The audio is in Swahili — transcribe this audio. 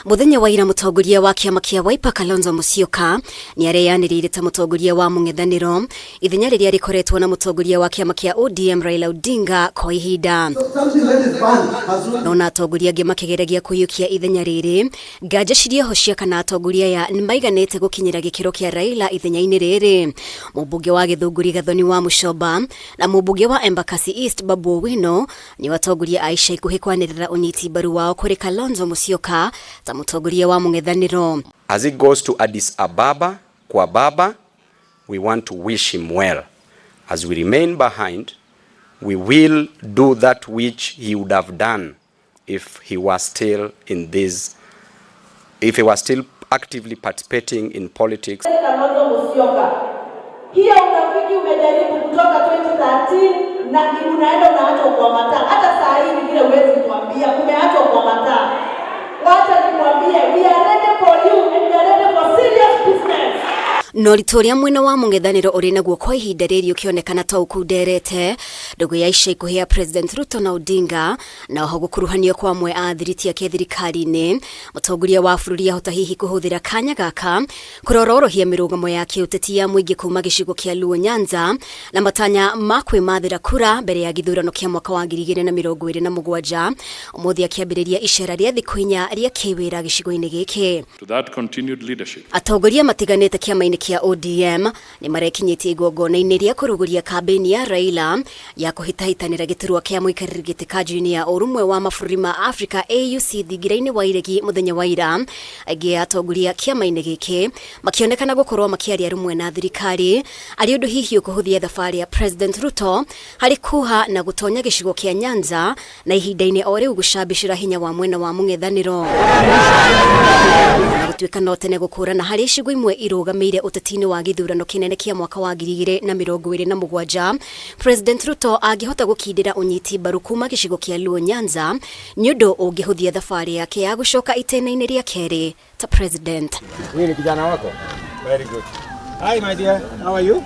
Muthenya wa ira mutongoria wa kiama kia Wiper Kalonzo Musyoka ni areyanirire ta mutongoria wa MUNG'ETHANIRO ithenya riria rikoretwo na mutongoria wa kiama kia ODM Raila Odinga kwa ihinda. Nona atongoria angĩ makĩgeragia kũiyũkia ithenya rĩrĩ, nganja ciria hocia kana atongoria ya nĩmaiganĩte gũkinyĩra gĩkĩro kia Raila ithenya-inĩ rĩrĩ. Mũmbunge wa Gĩthũngũri Gathoni wa Mucomba na mũmbunge wa Embakasi East Babu Owino ni watongoria a ica ikuhĩ kwanĩrĩra ũnyiti mbaru wao kũrĩ Kalonzo Musyoka ta mutongoria wa MUNG'ETHANIRO. As it goes to Addis Ababa, kwa baba, we want to wish him well. As we remain behind, we will do that which he would have done if he was still actively participating in politics. Kalonzo Musyoka, hiyo urafiki umejaribu kutoka 2013 na unaenda unaachwa kwa mataa. Hata saa hii vile huwezi kuambia umeachwa kwa mataa. Wacha nikwambie, we are ready for you and we are ready for serious business. No ritoria mwena wa MUNG'ETHANIRO uri naguo kwa ihinda rĩrĩ ũkĩonekana ta ũkunderete ndũgũ ya ica ikuhĩ ya President Ruto na Odinga na oho gũkuruhanio kwa amwe a thiriti yake thirikari-inĩ. Mũtongoria wa bũrũri ahota hihi kũhũthĩra kanya gaka kũrororohia mĩrũgamo ya kĩũteti ya mũingĩ kuma gĩcigo kĩa Luo Nyanza na matanya ma kwĩmathĩra kura mbere ya gĩthurano kĩa mwaka wa 2027 ũmũthĩ akĩambĩrĩria icera rĩa thikũ inya rĩa kĩwĩra gĩcigo-inĩ gĩkĩ. To that continued leadership. Atongoria matiganĩte kĩama-inĩ kia ODM ni marekinyĩtie igongona-inĩ rĩa kũrũgũria kambĩini ya Raila ya kũhĩtahĩtanĩra gĩturwa kĩa mũikarĩri gĩtĩ KANJUINI ya ũrũmwe wa mabũrũri ma Africa AUC thingira-inĩ wa iregi mũthenya wa ira. Aingĩ atongoria kĩama-inĩ gĩkĩ makĩonekana gũkorwo makĩaria rumwe na thirikari arĩ ũndũ hihi ũkũhũthia thabarĩ ya President Ruto harĩ KUUHA na gũtonya gĩcigo kĩa Nyanza na ihinda-inĩ o rĩu gũcambĩcĩra hinya wa mwena wa MUNG'ETHANIRO. Na gũtuĩka no tene gũkũrana harĩ icigo imwe irũgamĩire ũteti-inĩ wa gĩthurano kĩnene kĩa mwaka wa 2027, President Ruto angĩhota gũkindĩra ũnyiti mbaru kuma gĩcigo kĩa Luo Nyanza nĩ ũndũ ũngĩhũthia thabarĩ yake ya gũcoka itĩna-inĩ rĩa kerĩ ta president. Huyu ni kijana wako? Very good. Hi my dear, how are you?